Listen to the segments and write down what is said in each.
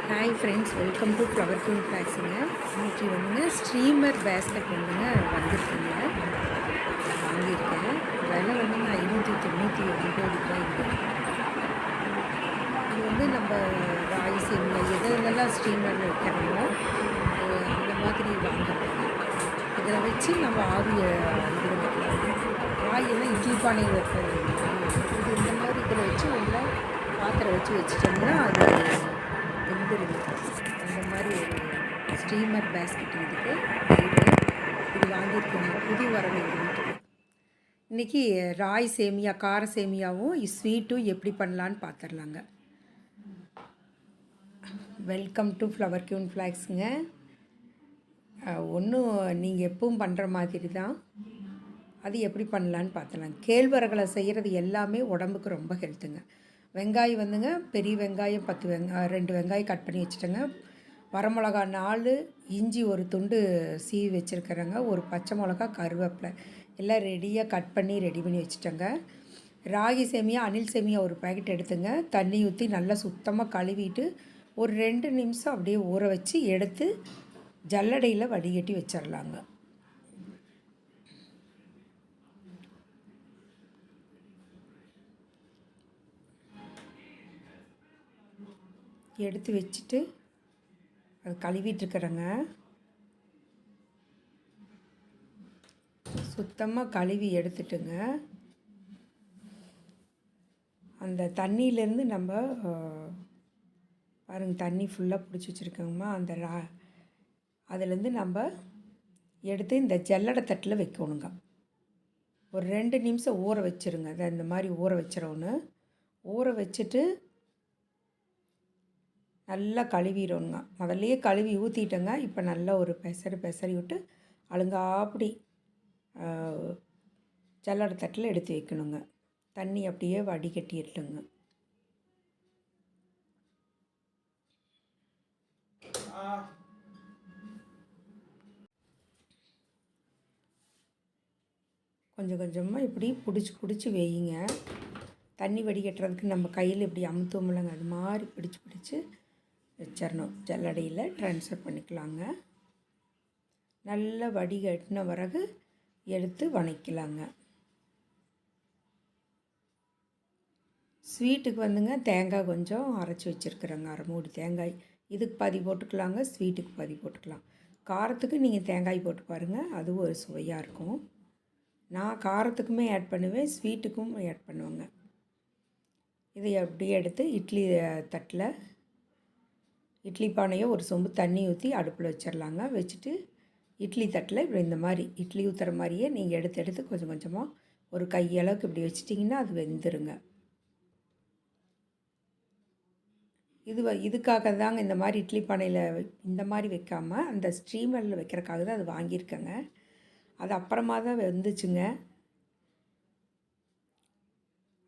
Hi friends, welcome to flower queen ஃப்ளாக்ஸுங்க. இன்றைக்கி வந்துங்க ஸ்ட்ரீமர் பேஸ்கெட் வந்துங்க வந்திருக்குங்க. வாங்கியிருக்கேன். விலை வந்துங்க 599 ரூபாய்ங்க. இது வந்து நம்ம ராகி சேமியா எதெல்லாம் ஸ்ட்ரீமரில் வைக்கிறோமோ அந்த மாதிரி வாங்குறதுங்க. இதில் வச்சு நம்ம ஆவியை இது பண்ணிக்கலாம். ராகியெல்லாம் இட்லி பானையில் வைக்கிறது இது இந்த மாதிரி இதில் வச்சு உள்ள பாத்திரம் வச்சு வச்சுட்டோம்னா அது வெந்துருங்க. அந்த மாதிரி ஒரு ஸ்டீமர் பேஸ்கெட் இதுக்கு இது வாங்கியிருக்கோங்க. புது வரவு எங்கள் வீட்டுக்கு. இன்றைக்கி ராய் சேமியா, கார சேமியாவும் ஸ்வீட்டும் எப்படி பண்ணலான்னு பார்த்துடலாங்க. வெல்கம் டு ஃப்ளவர் கியூன் ஃப்ளாக்ஸுங்க. ஒன்றும் நீங்கள் எப்பவும் பண்ணுற மாதிரி தான். அது எப்படி பண்ணலான்னு பார்த்துலாம். கேழ்வரகளை செய்கிறது எல்லாமே உடம்புக்கு ரொம்ப ஹெல்த்துங்க. வெங்காயம் வந்துங்க, பெரிய வெங்காயம் 2 வெங்காயம் கட் பண்ணி வச்சுட்டேங்க. வரமிளகா 4, இஞ்சி ஒரு துண்டு சீவி வச்சுருக்கிறேங்க. ஒரு பச்சை மிளகா, கருவேப்பிலை எல்லாம் ரெடியாக கட் பண்ணி ரெடி பண்ணி வச்சுட்டேங்க. ராகி சேமியா, அணில் சேமியா ஒரு பேக்கெட் எடுத்துங்க. தண்ணி ஊற்றி நல்லா சுத்தமாக கழுவிட்டு ஒரு 2 நிமிஷம் அப்படியே ஊற வச்சு எடுத்து ஜல்லடையில் வடிகட்டி வச்சிடலாங்க. எடுத்து வச்சுட்டு அது கழுவிட்டுருக்குறேங்க. சுத்தமாக கழுவி எடுத்துட்டுங்க. அந்த தண்ணியிலேருந்து நம்ம பாருங்கள், தண்ணி ஃபுல்லாக பிடிச்சி வச்சுருக்கோங்கம்மா. அதுலேருந்து நம்ம எடுத்து இந்த ஜல்லடை தட்டில் வைக்கணுங்க. ஒரு 2 நிமிஷம் ஊற வச்சுருங்க. அதை இந்த மாதிரி ஊற வச்சிடணும். ஊற வச்சுட்டு நல்லா கழுவிடணுங்க. முதல்லையே கழுவி ஊற்றிட்டேங்க. இப்போ நல்லா ஒரு பெசரி விட்டு அழுங்காப்படி ஜல்லடை தட்டில் எடுத்து வைக்கணுங்க. தண்ணி அப்படியே வடிகட்டிட்டுங்க. கொஞ்சம் கொஞ்சமாக இப்படி பிடிச்சி வையுங்க. தண்ணி வடிகட்டுறதுக்கு நம்ம கையில் இப்படி அமுத்துவோம்லங்க, அது மாதிரி பிடிச்சி வச்சிடணும். ஜல்லடையில் ட்ரான்ஸ்ஃபர் பண்ணிக்கலாங்க. நல்லா வடிகட்டின பிறகு எடுத்து வணக்கலாங்க. ஸ்வீட்டுக்கு வந்துங்க தேங்காய் கொஞ்சம் அரைச்சி வச்சுருக்குறேங்க. 1/2 மூடி தேங்காய். இதுக்கு பாதி போட்டுக்கலாங்க, ஸ்வீட்டுக்கு பாதி போட்டுக்கலாம். காரத்துக்கு நீங்கள் தேங்காய் போட்டு பாருங்கள், அதுவும் ஒரு சுவையாக இருக்கும். நான் காரத்துக்குமே ஆட் பண்ணுவேன், ஸ்வீட்டுக்கும் ஆட் பண்ணுவேங்க. இதை அப்படியே எடுத்து இட்லி பானையை ஒரு சொம்பு தண்ணி ஊற்றி அடுப்பில் வச்சிடலாங்க. வச்சுட்டு இட்லி தட்டில் இப்படி இந்த மாதிரி இட்லி ஊற்றுற மாதிரியே நீங்கள் எடுத்து கொஞ்சம் கொஞ்சமாக ஒரு கையளவுக்கு இப்படி வச்சிட்டிங்கன்னா அது வெந்துருங்க. இதுக்காக தாங்க இந்த மாதிரி இட்லி பானையில் இந்த மாதிரி வைக்காமல் அந்த ஸ்ட்ரீமரில் வைக்கிறக்காக தான் அது வாங்கியிருக்கேங்க. அது அப்புறமா தான் வந்துச்சுங்க.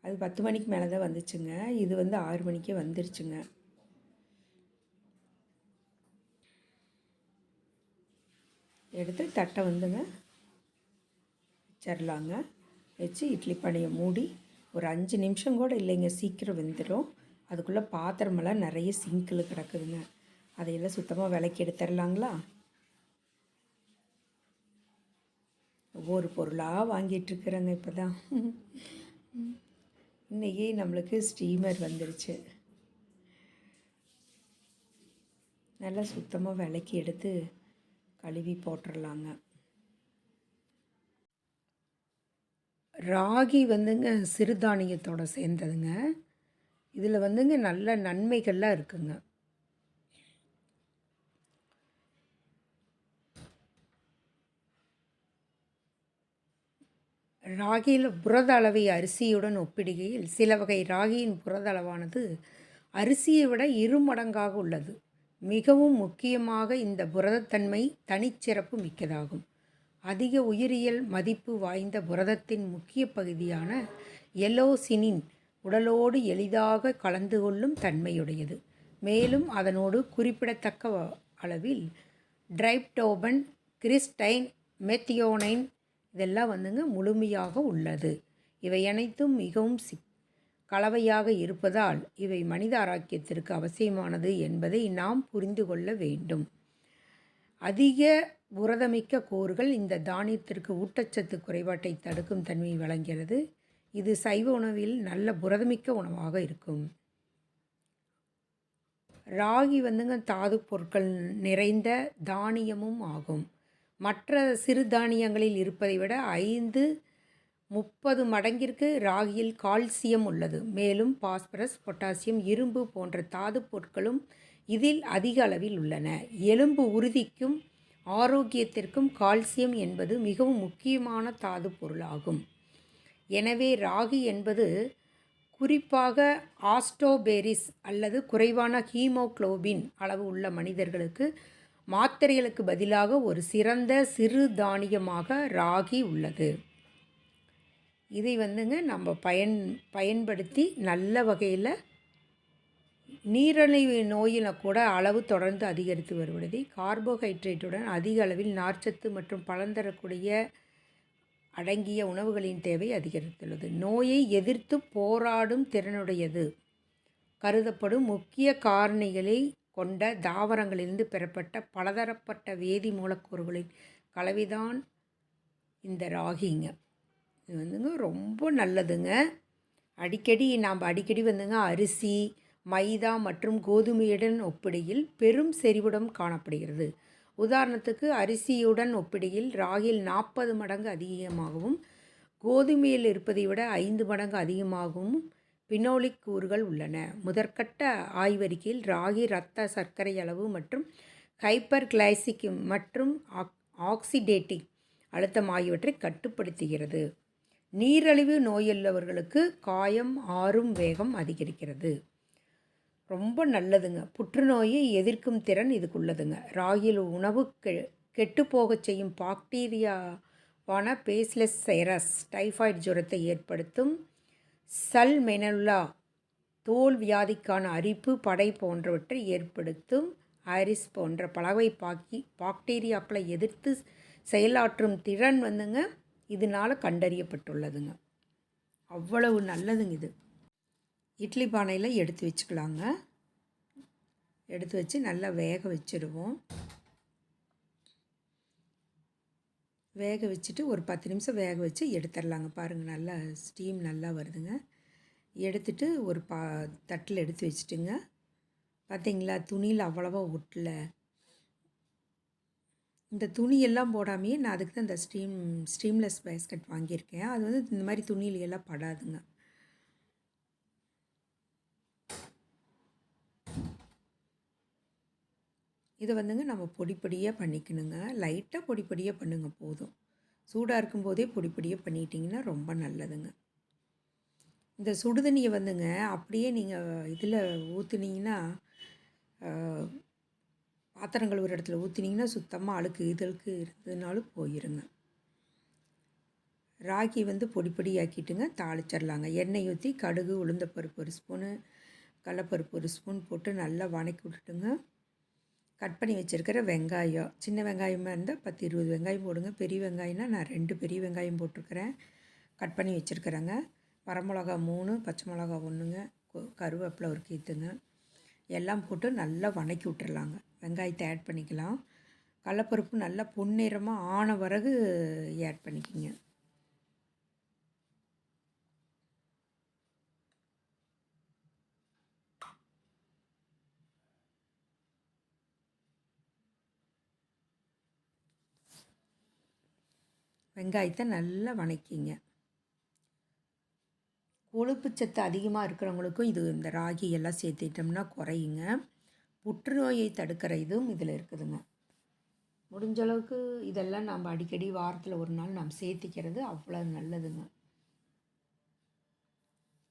அது 10 மணிக்கு மேலே தான் வந்துச்சுங்க. இது வந்து 6 மணிக்கே வந்துருச்சுங்க. எடுத்து தட்டை வந்துங்க வச்சிடலாங்க. வச்சு இட்லி பானையை மூடி ஒரு 5 நிமிஷம் கூட இல்லைங்க, சீக்கிரம் வெந்துடும். அதுக்குள்ளே பாத்திரமெல்லாம் நிறைய சிங்கில் கிடக்குதுங்க. அதையெல்லாம் சுத்தமாக விளக்கி எடுத்துடலாங்களா. ஒவ்வொரு பொருளாக வாங்கிட்டுருக்குறேங்க. இப்போ தான் இன்றைக்கி நம்மளுக்கு ஸ்டீமர் வந்துருச்சு. நல்லா சுத்தமாக விளக்கி எடுத்து கழுவி போட்டுடலாங்க. ராகி வந்துங்க சிறுதானியத்தோடு சேர்ந்ததுங்க. இதில் வந்துங்க நல்ல நன்மைகள்லாம் இருக்குங்க. ராகியில் புரத அளவை அரிசியுடன் ஒப்பிடுகையில் சில வகை ராகியின் புரத அளவானது அரிசியை விட 2 மடங்காக உள்ளது. மிகவும் முக்கியமாக இந்த புரதத்தன்மை தனிச்சிறப்பு மிக்கதாகும். அதிக உயிரியல் மதிப்பு வாய்ந்த புரதத்தின் முக்கிய பகுதியான எலோசினின் உடலோடு எளிதாக கலந்து கொள்ளும் தன்மையுடையது. மேலும் அதனோடு குறிப்பிடத்தக்க அளவில் டிரைப்டோபன், கிறிஸ்டைன், மெத்தியோனைன் இதெல்லாம் வந்துங்க முழுமையாக உள்ளது. இவை அனைத்தும் மிகவும் கலவையாக இருப்பதால் இவை மனித ஆரோக்கியத்திற்கு அவசியமானது என்பதை நாம் புரிந்து கொள்ள வேண்டும். அதிக புரதமிக்க கூறுகள் இந்த தானியத்திற்கு ஊட்டச்சத்து குறைபாட்டை தடுக்கும் தன்மையை வழங்குகிறது. இது சைவ உணவில் நல்ல புரதமிக்க உணவாக இருக்கும். ராகி தாது பொருட்கள் நிறைந்த தானியமும் ஆகும். மற்ற சிறு தானியங்களில் இருப்பதை விட 5-30 மடங்கிற்கு ராகியில் கால்சியம் உள்ளது. மேலும் பாஸ்பரஸ், பொட்டாசியம், இரும்பு போன்ற தாது பொருட்களும் இதில் அதிக அளவில் உள்ளன. எலும்பு உறுதிக்கும் ஆரோக்கியத்திற்கும் கால்சியம் என்பது மிகவும் முக்கியமான தாது பொருளாகும். எனவே ராகி என்பது குறிப்பாக ஆஸ்டோபேரிஸ் அல்லது குறைவான ஹீமோகுளோபின் அளவு உள்ள மனிதர்களுக்கு மாத்திரைகளுக்கு பதிலாக ஒரு சிறந்த சிறு தானியமாக ராகி உள்ளது. இதை நம்ம பயன்படுத்தி நல்ல வகையில் நீரிழிவு நோயில் கூட அளவு தொடர்ந்து அதிகரித்து வருவதை கார்போஹைட்ரேட்டுடன் அதிக அளவில் நார்ச்சத்து மற்றும் பலன் தரக்கூடிய அடங்கிய உணவுகளின் தேவை அதிகரித்துள்ளது. நோயை எதிர்த்து போராடும் திறனுடையது கருதப்படும் முக்கிய காரணிகளை கொண்ட தாவரங்களிலிருந்து பெறப்பட்ட பலதரப்பட்ட வேதி மூலக்கூறுகளின் கலவைதான் இந்த ராகிங்க. இது ரொம்ப நல்லதுங்க. நாம் அடிக்கடி அரிசி, மைதா மற்றும் கோதுமையுடன் ஒப்பிடையில் பெரும் செறிவுடன் காணப்படுகிறது. உதாரணத்துக்கு அரிசியுடன் ஒப்பிடையில் ராகியில் 40 மடங்கு அதிகமாகவும் கோதுமையில் இருப்பதை விட 5 மடங்கு அதிகமாகவும் பினோலிக் கூறுகள் உள்ளன. முதற்கட்ட ஆய்வறிக்கையில் ராகி இரத்த சர்க்கரை அளவு மற்றும் ஹைப்பர் கிளைசிக் மற்றும் ஆக்சிடேட்டிவ் அழுத்தம் ஆகியவற்றை கட்டுப்படுத்துகிறது. நீரிழிவு நோயுள்ளவர்களுக்கு காயம் ஆறும் வேகம் அதிகரிக்கிறது. ரொம்ப நல்லதுங்க. புற்றுநோயை எதிர்க்கும் திறன் இதுக்குள்ளதுங்க. ராகியில் உணவு கெட்டுப்போகச் செய்யும் பாக்டீரியாவான பேசிலஸ் சைரஸ் டைஃபாய்டு ஜுரத்தை ஏற்படுத்தும் சல்மெனெல்லா தோல் வியாதிக்கான அரிப்பு, படை போன்றவற்றை ஏற்படுத்தும் ஐரிஸ் போன்ற பலவை பாக்டீரியாக்களை எதிர்த்து செயலாற்றும் திறன் இதனால் கண்டறியப்பட்டுள்ளதுங்க. அவ்வளவு நல்லதுங்க இது. இட்லி பானையில் எடுத்து வச்சுக்கலாங்க. எடுத்து வச்சு நல்லா வேக வச்சுடுவோம். வேக வச்சுட்டு ஒரு 10 நிமிஷம் வேக வச்சு எடுத்துடலாங்க. பாருங்கள், நல்லா ஸ்டீம் நல்லா வருதுங்க. எடுத்துட்டு ஒரு தட்டில் எடுத்து வச்சுட்டுங்க. பார்த்திங்களா, துணியில் அவ்வளவா ஒட்டல. இந்த துணியெல்லாம் போடாமையே நான் அதுக்கு தான் இந்த ஸ்டீம்லெஸ் பேஸ்கெட் வாங்கியிருக்கேன். அது இந்த மாதிரி துணியில எல்லாம் படாதுங்க. இதை நம்ம பொடிப்பொடியாக பண்ணிக்கணுங்க. லைட்டாக பொடிப்பொடியாக பண்ணுங்க போதும். சூடாக இருக்கும்போதே பொடிப்பொடியாக பண்ணிட்டிங்கன்னா ரொம்ப நல்லதுங்க. இந்த சுடுதண்ணியை அப்படியே நீங்கள் இதில் ஊற்றுனீங்கன்னா, பாத்திரங்கள் ஒரு இடத்துல ஊற்றினீங்கன்னா சுத்தமாக அழுக்கு இருந்ததுனாலும் போயிருங்க. ராகி பொடிப்பொடியாக்கிட்டுங்க தாளிச்சிடலாங்க. எண்ணெய் ஊற்றி கடுகு, உளுந்தப்பருப்பு 1 ஸ்பூனு, கடலைப்பருப்பு 1 ஸ்பூன் போட்டு நல்லா வதக்கி விட்டுட்டுங்க. கட் பண்ணி வச்சுருக்கிற வெங்காயம், சின்ன வெங்காயமாக இருந்தால் 10-20 வெங்காயம் போடுங்க. பெரிய வெங்காயம்னா நான் 2 பெரிய வெங்காயம் போட்டிருக்கிறேன், கட் பண்ணி வச்சுருக்கிறேங்க. வரமிளகா 3, பச்சை மிளகா 1ங்க, கருவேப்பிலை ஒரு கீத்துங்க. எல்லாம் போட்டு நல்லா வதக்கி விட்டுறலாங்க. வெங்காயத்தை ஆட் பண்ணிக்கலாம். கடலைப்பருப்பு நல்லா பொன்னிறமாக ஆன பிறகு ஆட் பண்ணிக்கோங்க. வெங்காயத்தை நல்லா வதக்கிங்க. கொழுப்பு சத்து அதிகமாக இருக்கிறவங்களுக்கும் இந்த ராகி எல்லாம் சேர்த்துட்டோம்னா குறையுங்க. புற்றுநோயை தடுக்கிற இதுவும் இதில் இருக்குதுங்க. முடிஞ்ச அளவுக்கு இதெல்லாம் நம்ம அடிக்கடி வாரத்தில் ஒரு நாள் நாம் சேர்த்திக்கிறது அவ்வளோ நல்லதுங்க.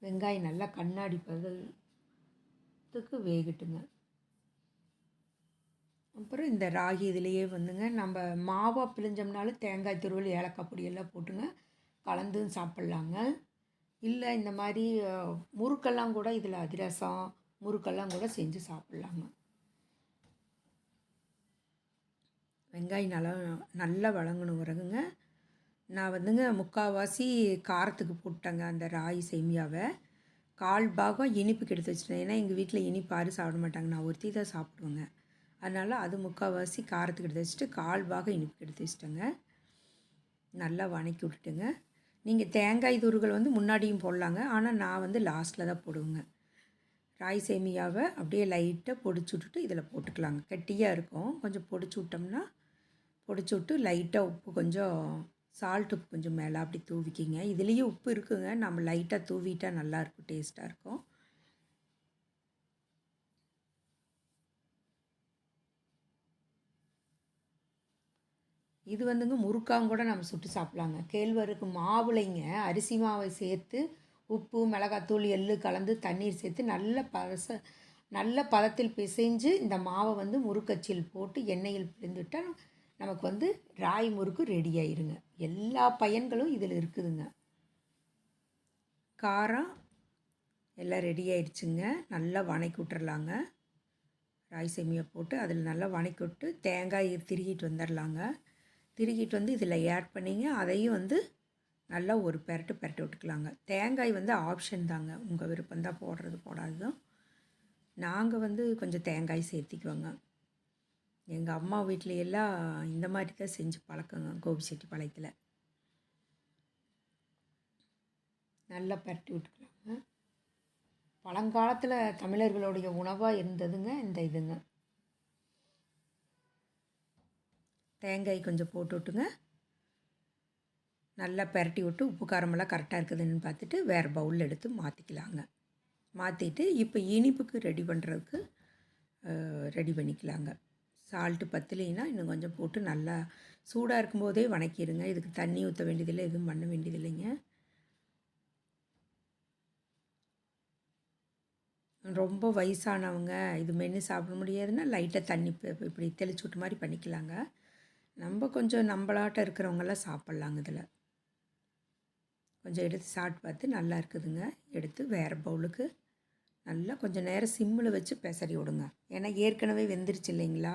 வெங்காயம் நல்லா கண்ணாடி பதத்துக்கு வேகட்டுங்க. அப்புறம் இந்த ராகி இதிலையே நம்ம மாவாக பிழிஞ்சோம்னாலும் தேங்காய் துருவல், ஏலக்காய் பொடியெல்லாம் போட்டுங்க கலந்து சாப்பிட்லாங்க. இல்லை இந்த மாதிரி முறுக்கெல்லாம் கூட இதில் அதிரசம், முறுக்கெல்லாம் கூட செஞ்சு சாப்பிட்லாங்க. வெங்காயம் நல்லா வழங்கணும் வரகுங்க. நான் முக்கால்வாசி காரத்துக்கு போட்டேங்க அந்த ராகி சேமியாவை. கால் பாகம் இனிப்புக்கு எடுத்து வச்சுட்டேன். ஏன்னா எங்கள் வீட்டில் இனிப்பு யாரும் சாப்பிட மாட்டாங்க, நான் ஒருத்தி தான் சாப்பிடுவேங்க. அதனால் அது முக்கால்வாசி காரத்துக்கு எடுத்து வச்சுட்டு கால் பாகம் இனிப்புக்கு எடுத்து வச்சுட்டேங்க. நல்லா வதக்கி விட்டுட்டுங்க. நீங்கள் தேங்காய் துருகல் வந்து முன்னாடியும் போடலாங்க, ஆனால் நான் வந்து லாஸ்ட்டில் தான் போடுவேங்க. ராய் சேமியாவை அப்படியே லைட்டாக பொடிச்சு விட்டுட்டு இதில் போட்டுக்கலாங்க. கெட்டியாக இருக்கும், கொஞ்சம் பொடிச்சு விட்டோம்னா பொடிச்சு விட்டு லைட்டாக உப்பு கொஞ்சம் சால்ட் உப்பு கொஞ்சம் மேலே அப்படி தூவிக்கிங்க. இதுலேயும் உப்பு இருக்குங்க, நம்ம லைட்டாக தூவிட்டால் நல்லாயிருக்கும், டேஸ்ட்டாக இருக்கும். இது வந்துங்க முறுக்காவும் கூட நம்ம சுட்டு சாப்பிட்லாங்க. கேழ்வரகு மாவுலைங்க அரிசி மாவை சேர்த்து உப்பு மிளகாத்தூள் எள்ளு கலந்து தண்ணீர் சேர்த்து நல்ல பதத்தில் பிசைஞ்சு இந்த மாவை வந்து முறுக்கச்சில் போட்டு எண்ணெயில் பிழிந்துவிட்டால் நமக்கு வந்து ராய் முறுக்கு ரெடி ஆயிருங்க. எல்லா பயன்களும் இதில் இருக்குதுங்க. காரம் எல்லாம் ரெடி ஆயிடுச்சுங்க. நல்லா வதக்கி விட்டுறலாங்க. ராய் சேமியா போட்டு அதில் நல்லா வதக்கி விட்டு தேங்காய் திருகிட்டு வந்துடலாங்க. திருகிட்டு வந்து இதில் ஆட் பண்ணிங்க. அதையும் வந்து நல்லா ஒரு பெரட்டு விட்டுக்கலாங்க. தேங்காய் வந்து ஆப்ஷன் தாங்க, உங்கள் விருப்பந்தான், போடுறது போடாததும். நாங்கள் வந்து கொஞ்சம் தேங்காய் சேர்த்திக்குவோங்க. எங்கள் அம்மா வீட்டில எல்லாம் இந்த மாதிரி தான் செஞ்சு பழக்கங்க. கோபிச்செட்டிப்பாளையத்தில் நல்லா பெரட்டி விட்டுக்கலாங்க. பழங்காலத்தில் தமிழர்களுடைய உணவாக இருந்ததுங்க இந்த இதுங்க. தேங்காய் கொஞ்சம் போட்டு விட்டுங்க, நல்லா பெரட்டி விட்டு உப்பு காரமெல்லாம் கரெக்டாக இருக்குதுன்னு பார்த்துட்டு வேறு பவுலில் எடுத்து மாற்றிக்கலாங்க. மாற்றிட்டு இப்போ இனிப்புக்கு ரெடி பண்ணுறதுக்கு ரெடி பண்ணிக்கலாங்க. சால்ட்டு பத்தலைன்னா இன்னும் கொஞ்சம் போட்டு நல்லா சூடாக இருக்கும்போதே வதக்கிடுங்க. இதுக்கு தண்ணி ஊற்ற வேண்டியதில்லை, எதுவும் பண்ண வேண்டியதில்லைங்க. ரொம்ப வயசானவங்க இது மென்று சாப்பிட முடியாதுன்னா லைட்டாக தண்ணி இப்படி தெளிச்சு விட்ட மாதிரி பண்ணிக்கலாங்க. நம்ம கொஞ்சம் நம்மளாட்டம் இருக்கிறவங்கெல்லாம் சாப்பிட்லாங்க. இதில் கொஞ்சம் எடுத்து சாப்பிட்டு பார்த்து நல்லா இருக்குதுங்க. எடுத்து வேறு பவுலுக்கு நல்லா கொஞ்சம் நேரம் சிம்மில் வச்சு பெசரி விடுங்க. ஏன்னா ஏற்கனவே வெந்துருச்சு இல்லைங்களா,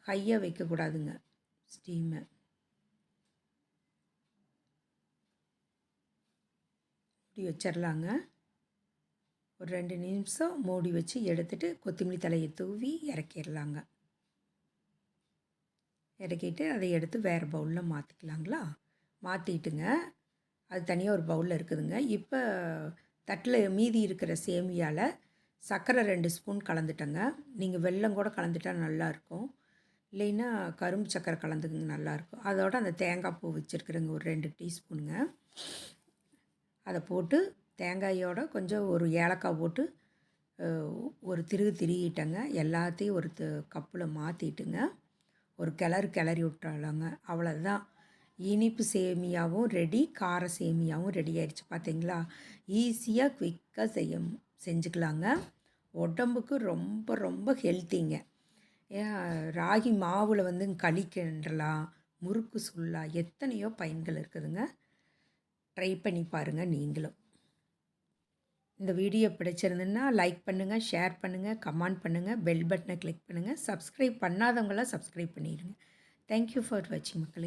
ஹையாக வைக்கக்கூடாதுங்க ஸ்டீமை. மூடி வச்சிடலாங்க. ஒரு 2 நிமிஷம் மூடி வச்சு எடுத்துகிட்டு கொத்தமல்லி தலையை தூவி இறக்கிடலாங்க. இறக்கிட்டு அதை எடுத்து வேறு பவுலில் மாற்றிக்கலாங்களா. மாற்றிட்டுங்க, அது தனியாக ஒரு பவுலில் இருக்குதுங்க. இப்போ தட்டில் மீதி இருக்கிற சேமியாவில் சர்க்கரை 2 ஸ்பூன் கலந்துட்டேங்க. நீங்கள் வெல்லம் கூட கலந்துட்டால் நல்லாயிருக்கும், இல்லைன்னா கரும்பு சர்க்கரை கலந்துக்குங்க, நல்லாயிருக்கும். அதோட அந்த தேங்காய் பூ வச்சுருக்குறேங்க ஒரு 2 டீஸ்பூனுங்க. அதை போட்டு தேங்காயோட கொஞ்சம் ஒரு ஏலக்காய் போட்டு ஒரு திருகிட்டேங்க. எல்லாத்தையும் ஒரு கப்பில் மாற்றிட்டுங்க ஒரு கிளறி விட்டுறலாங்க. அவ்வளோதான், இனிப்பு சேமியாவும் ரெடி, கார சேமியாவும் ரெடி ஆயிடுச்சு. பார்த்தீங்களா, ஈஸியாக குயிக்காக செஞ்சுக்கலாங்க. உடம்புக்கு ரொம்ப ரொம்ப ஹெல்த்திங்க. ஏன் ராகி மாவில் வந்து களி கிண்டலாம், முறுக்கு சுள்ளலாம், எத்தனையோ பயன்கள் இருக்குதுங்க. ட்ரை பண்ணி பாருங்கள் நீங்களும். இந்த வீடியோ பிடிச்சிருந்துன்னா லைக் பண்ணுங்கள், ஷேர் பண்ணுங்கள், கமெண்ட் பண்ணுங்கள், பெல் பட்டனை கிளிக் பண்ணுங்கள். சப்ஸ்கிரைப் பண்ணாதவங்களாம் சப்ஸ்கிரைப் பண்ணிடுங்க. தேங்க்யூ ஃபார் வாட்சிங் மக்களே.